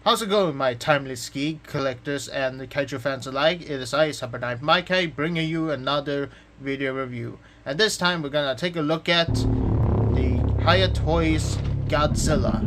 How's it going, my timeless geek collectors and kaiju fans alike? It is I, CyberKnight-Miky, bringing you another video review. And this time we're gonna take a look at the Hiya Toys Godzilla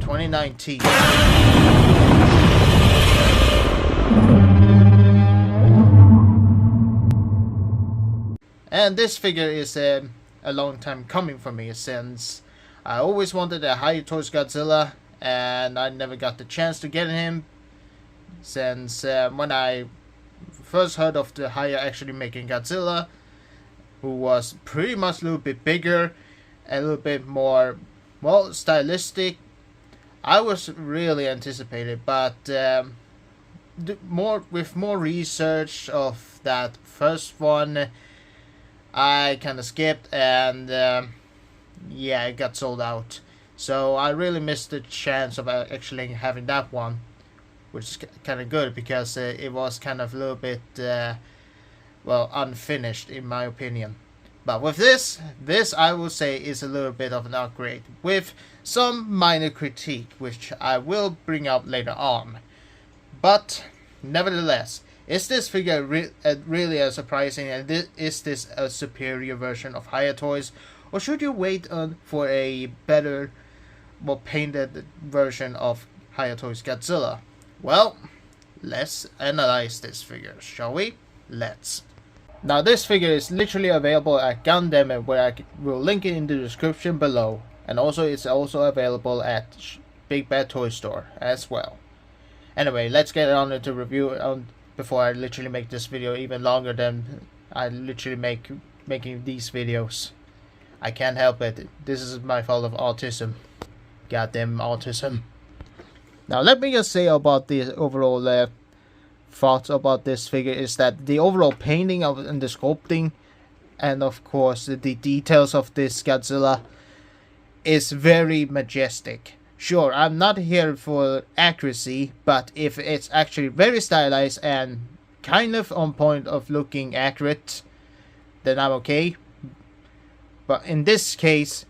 2019. And this figure is a long time coming for me, since I always wanted a Hiya Toys Godzilla and I never got the chance to get him, since when I first heard of the Hiya actually making Godzilla, who was pretty much a little bit bigger, a little bit more, well, stylistic, I was really anticipated. But with more research of that first one, I kind of skipped, and yeah, it got sold out. So I really missed the chance of actually having that one, which is kind of good, because it was kind of a little bit, well, unfinished in my opinion. But with this I will say is a little bit of an upgrade, with some minor critique, which I will bring up later on. But nevertheless, is this figure really as surprising, and is this a superior version of Hiya Toys, or should you wait for a better, more painted version of Hiya Toys Godzilla? Well, let's analyze this figure, shall we? Let's. Now, this figure is literally available at Gundam, where I will link it in the description below, and also it's also available at Big Bad Toy Store as well. Anyway, let's get on into review before I literally make this video even longer than I literally making these videos. I can't help it. This is my fault of autism. Goddamn autism. Now, let me just say about the overall thoughts about this figure is that the overall painting and the sculpting, and of course the details of this Godzilla, is very majestic. Sure, I'm not here for accuracy, but if it's actually very stylized and kind of on point of looking accurate, then I'm okay. But in this case,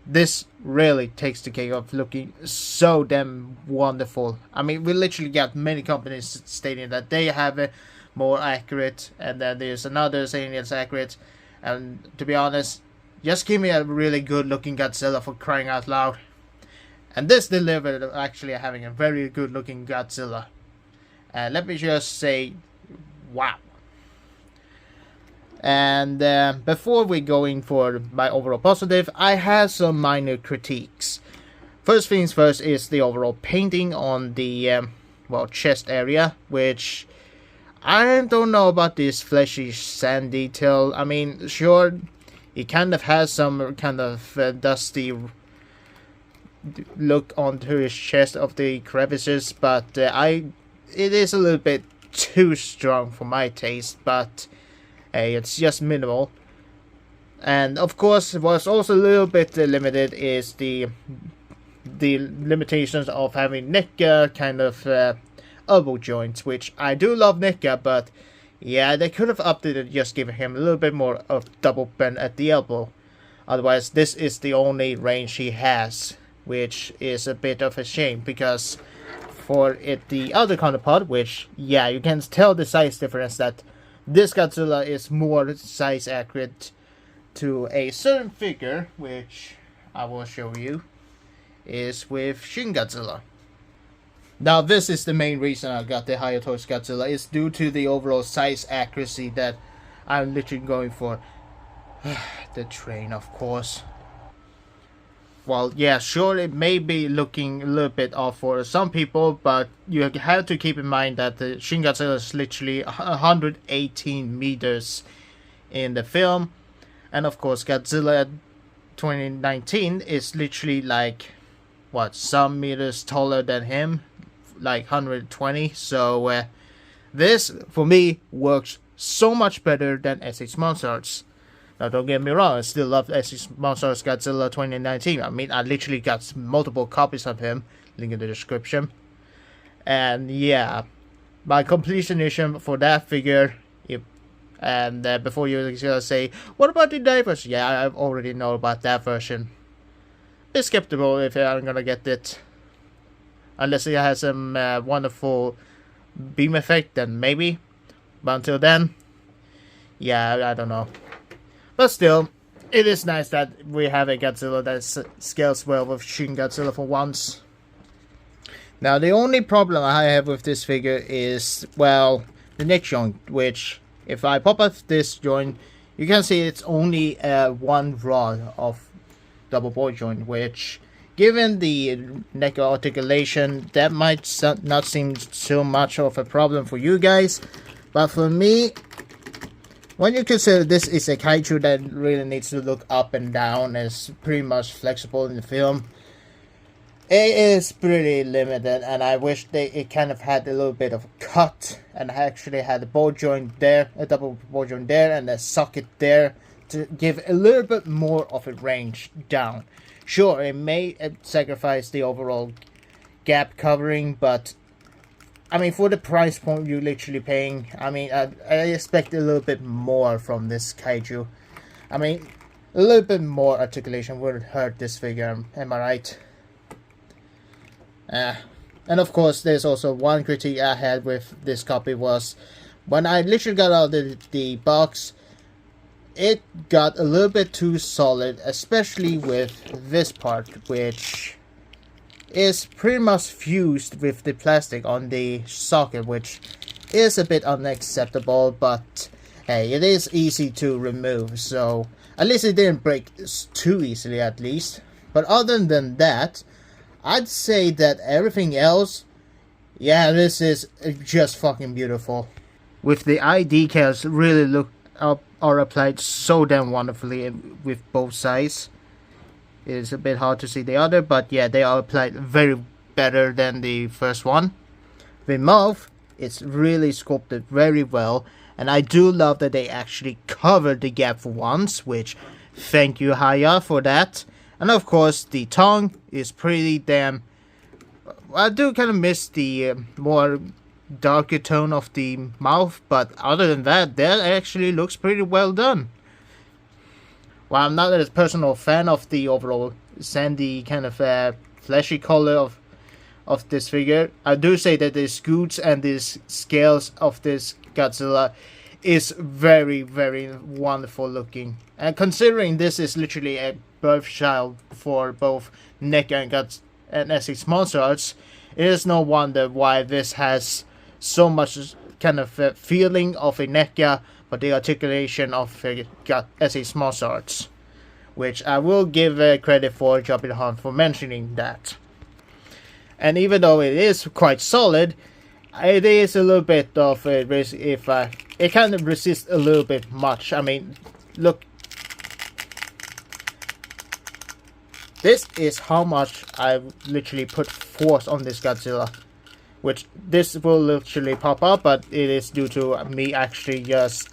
this really takes the cake of looking so damn wonderful. I mean, we literally got many companies stating that they have a more accurate, and then there's another saying it's accurate. And to be honest, just give me a really good looking Godzilla, for crying out loud. And this delivered actually having a very good looking Godzilla. And let me just say, wow. And before we go in for my overall positive, I have some minor critiques. First things first is the overall painting on the well, chest area, which I don't know about this fleshy sand detail. I mean, sure, it kind of has some kind of dusty look onto his chest of the crevices, but it is a little bit too strong for my taste. But hey, it's just minimal. And of course, what's also a little bit limited is the limitations of having NECA kind of elbow joints, which I do love NECA, but yeah, they could have upped it, just giving him a little bit more of double bend at the elbow. Otherwise, this is the only range he has, which is a bit of a shame, because for it, the other counterpart, which, yeah, you can tell the size difference, that this Godzilla is more size accurate to a certain figure, which I will show you, is with Shin Godzilla. Now, this is the main reason I got the Hiya Toys Godzilla, is due to the overall size accuracy that I'm literally going for. The train, of course. Well, yeah, sure, it may be looking a little bit off for some people, but you have to keep in mind that the Shin Godzilla is literally 118 meters in the film. And of course, Godzilla 2019 is literally like, what, some meters taller than him, like 120. So this, for me, works so much better than S.h.monsterarts. Now, don't get me wrong, I still love S.h.monsterarts Godzilla 2019. I mean, I literally got multiple copies of him, link in the description. And yeah, my completion issue for that figure, and before you say, what about the dive version? Yeah, I already know about that version. Bit skeptical if I'm gonna get it. Unless it has some wonderful beam effect, then maybe. But until then, yeah, I don't know. But still, it is nice that we have a Godzilla that scales well with Shin Godzilla for once. Now, the only problem I have with this figure is, well, the neck joint, which, if I pop off this joint, you can see it's only one rod of double ball joint, which, given the neck articulation, that might not seem so much of a problem for you guys. But for me, when you consider this is a kaiju that really needs to look up and down, and is pretty much flexible in the film, it is pretty limited, and I wish it kind of had a little bit of cut and actually had a ball joint there, a double ball joint there, and a socket there to give a little bit more of a range down. Sure, it may sacrifice the overall gap covering, but I mean, for the price point you're literally paying, I mean, I expect a little bit more from this kaiju. I mean, a little bit more articulation would hurt this figure, am I right? And of course, there's also one critique I had with this copy was, when I literally got out of the box, it got a little bit too solid, especially with this part, which is pretty much fused with the plastic on the socket, which is a bit unacceptable, but hey, it is easy to remove, so at least it didn't break too easily at least. But other than that, I'd say that everything else, yeah, this is just fucking beautiful. With the eye decals really are applied so damn wonderfully with both sides. It is a bit hard to see the other, but yeah, they are applied very better than the first one. The mouth, it's really sculpted very well, and I do love that they actually covered the gap for once, which thank you Hiya for that. And of course, the tongue is pretty damn... I do kind of miss the more darker tone of the mouth, but other than that actually looks pretty well done. While I'm not a personal fan of the overall sandy kind of fleshy color of this figure, I do say that the scoots and the scales of this Godzilla is very, very wonderful looking. And considering this is literally a birth child for both NECA and S.h.monsterarts, it is no wonder why this has so much kind of feeling of a NECA, but the articulation of S.h.monsterarts, which I will give credit for Jobbing Hunt for mentioning that. And even though it is quite solid, it is a little bit of a risk if it kind of resists a little bit much. I mean, look. This is how much I literally put force on this Godzilla. Which this will literally pop up, but it is due to me actually just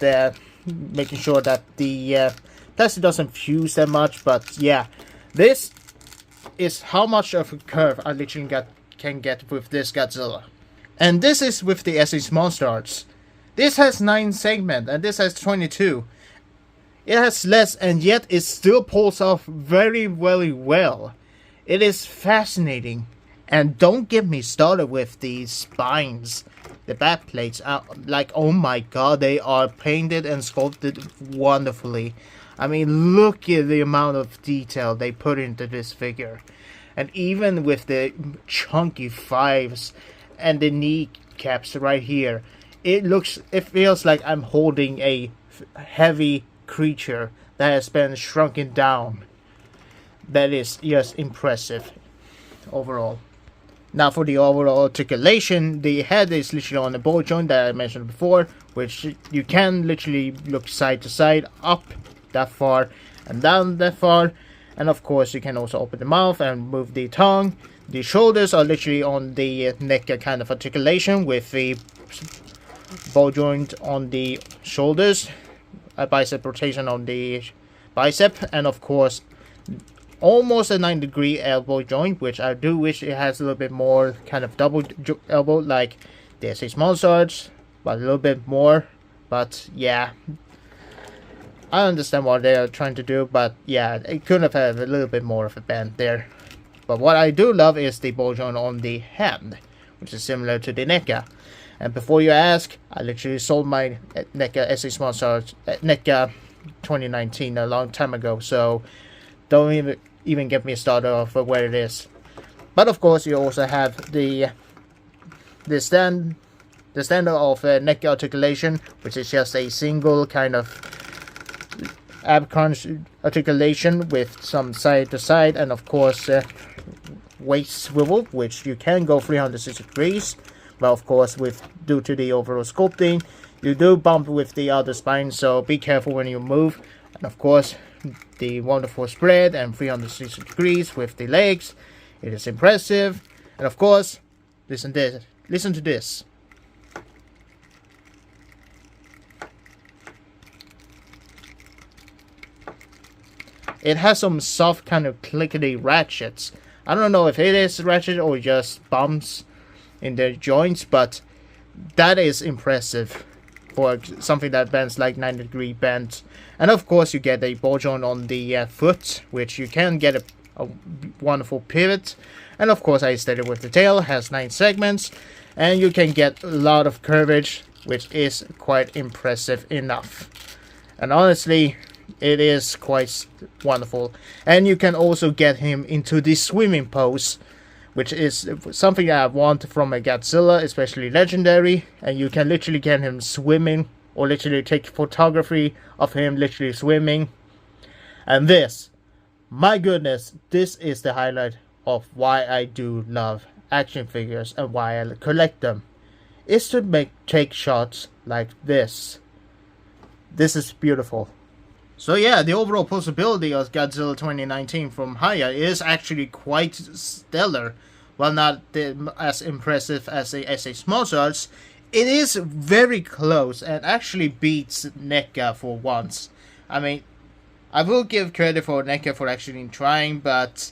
making sure that the plastic doesn't fuse that much. But yeah, this is how much of a curve I literally can get with this Godzilla. And this is with the S.h.monsterarts. This has 9 segments and this has 22. It has less, and yet it still pulls off very, very well. It is fascinating. And don't get me started with the spines. The back plates are like, oh my god, they are painted and sculpted wonderfully. I mean, look at the amount of detail they put into this figure. And even with the chunky fives and the kneecaps right here, it feels like I'm holding a heavy creature that has been shrunken down. That is just impressive overall. Now for the overall articulation, the head is literally on the ball joint that I mentioned before, which you can literally look side to side, up that far and down that far. And of course you can also open the mouth and move the tongue. The shoulders are literally on the neck kind of articulation with the ball joint on the shoulders, a bicep rotation on the bicep, and of course almost a 90-degree elbow joint, which I do wish it has a little bit more kind of double elbow like the S.h.monsterarts, but a little bit more. But yeah, I understand what they are trying to do, but yeah, it could have had a little bit more of a bend there. But what I do love is the ball joint on the hand, which is similar to the NECA. And before you ask, I literally sold my NECA S.h.monsterarts NECA 2019 a long time ago, so don't even get me started off where it is. But of course, you also have the standard of NECA Articulation, which is just a single kind of ab crunch articulation with some side to side, and of course waist swivel, which you can go 360 degrees. But of course, due to the overall sculpting, you do bump with the other spine, so be careful when you move. And of course, the wonderful spread and 360 degrees with the legs. It is impressive. And of course, listen to this. It has some soft kind of clickety ratchets. I don't know if it is ratchet or just bumps in the joints, but that is impressive for something that bends like 90-degree bend. And of course, you get a ball joint on the foot, which you can get a wonderful pivot. And of course, I stated with the tail, has 9 segments, and you can get a lot of curvage, which is quite impressive enough. And honestly, it is quite wonderful. And you can also get him into the swimming pose, which is something that I want from a Godzilla, especially Legendary. And you can literally get him swimming, or literally take photography of him literally swimming. And this, my goodness, this is the highlight of why I do love action figures and why I collect them, is to take shots like this. This is beautiful. So yeah, the overall possibility of Godzilla 2019 from Hiya is actually quite stellar. While not as impressive as the S.h.monsterarts, it is very close and actually beats NECA for once. I mean, I will give credit for NECA for actually trying, but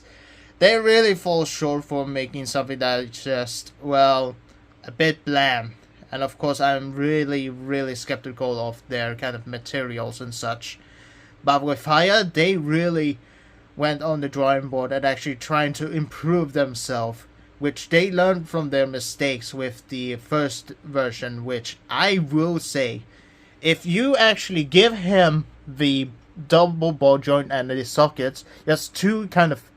they really fall short for making something that is just, well, a bit bland. And of course, I'm really skeptical of their kind of materials and such. But with Hiya, they really went on the drawing board and actually trying to improve themselves, which they learned from their mistakes with the first version, which I will say, if you actually give him the double ball joint and the sockets, just two kind of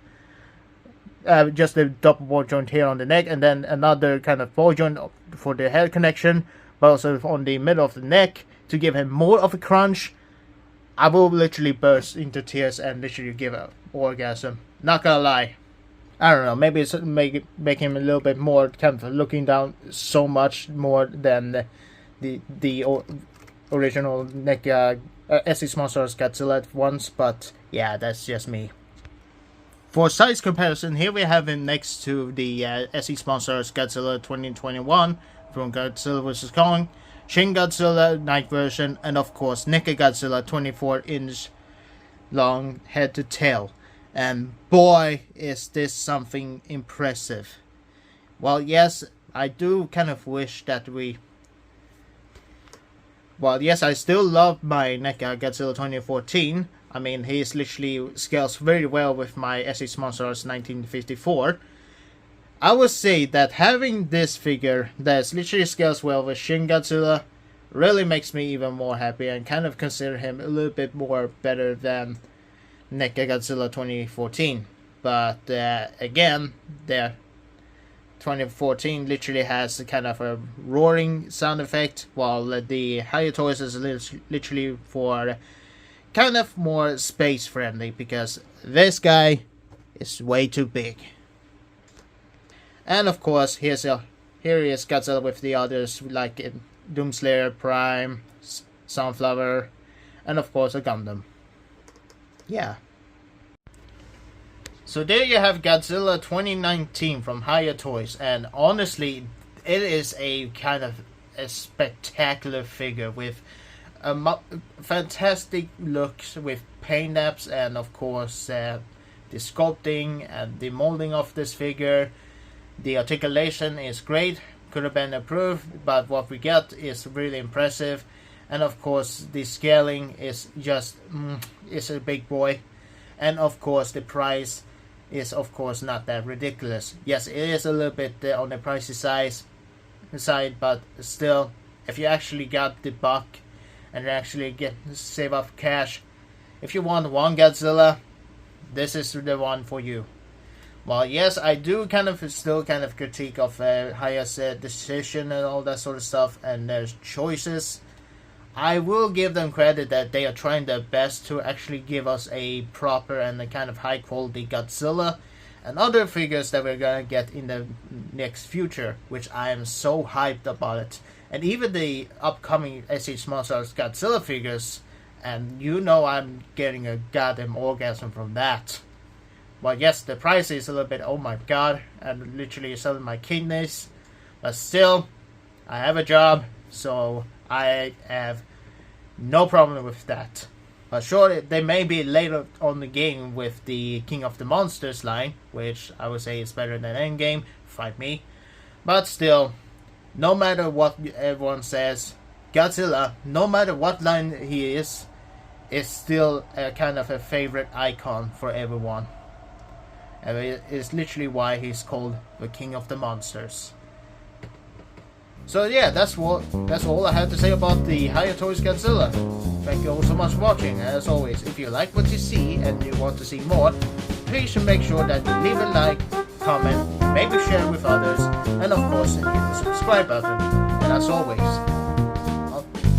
just a double ball joint here on the neck, and then another kind of ball joint for the head connection, but also on the middle of the neck to give him more of a crunch, I will literally burst into tears and literally give an orgasm. Not gonna lie. I don't know, maybe it's make him a little bit more kind of looking down so much more than the original NECA S.h.monsterarts Godzilla at once, but yeah, that's just me. For size comparison, here we have him next to the S.h.monsterarts Godzilla 2021 from Godzilla vs. Kong, Shin Godzilla Night version, and of course NECA Godzilla 24-inch long head to tail. And boy, is this something impressive. Well, yes, I do kind of wish that well, yes, I still love my NECA Godzilla 2014. I mean, he's literally scales very well with my S.h.monsterarts 1954. I would say that having this figure that's literally scales well with Shin Godzilla really makes me even more happy and kind of consider him a little bit more better than NECA Godzilla 2014. But again, the 2014 literally has a kind of a roaring sound effect, while the Hiya Toys is literally for kind of more space friendly, because this guy is way too big. And of course, here is Godzilla with the others, like in Doomslayer, Prime, Sunflower, and of course a Gundam. Yeah. So there you have Godzilla 2019 from Hiya Toys, and honestly, it is a kind of a spectacular figure with fantastic looks with paint apps, and of course the sculpting and the molding of this figure. The articulation is great, could have been improved, but what we get is really impressive. And of course the scaling is just is a big boy. And of course the price is of course not that ridiculous. Yes, it is a little bit on the pricey side, but still, if you actually got the buck and actually save up cash, if you want one Godzilla, this is the one for you. Well, yes, I do still critique of Hiya's decision and all that sort of stuff, and their choices. I will give them credit that they are trying their best to actually give us a proper and a kind of high quality Godzilla and other figures that we're gonna get in the next future, which I am so hyped about it. And even the upcoming S.h.monsterarts Godzilla figures, and you know I'm getting a goddamn orgasm from that. Well, yes, the price is a little bit, oh my god, I'm literally selling my kidneys, but still, I have a job, so I have no problem with that. But sure, they may be later on the game with the King of the Monsters line, which I would say is better than Endgame, fight me. But still, no matter what everyone says, Godzilla, no matter what line he is still a kind of a favorite icon for everyone. And it is literally why he's called the King of the Monsters. So yeah, that's all I have to say about the Hiya Toys Godzilla. Thank you all so much for watching. As always, if you like what you see and you want to see more, please make sure that you leave a like, comment, maybe share with others, and of course hit the subscribe button. And as always,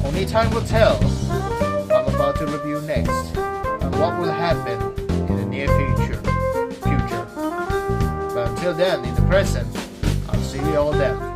only time will tell what I'm about to review next and what will happen in the near future. But until then, in the present, I'll see you all then.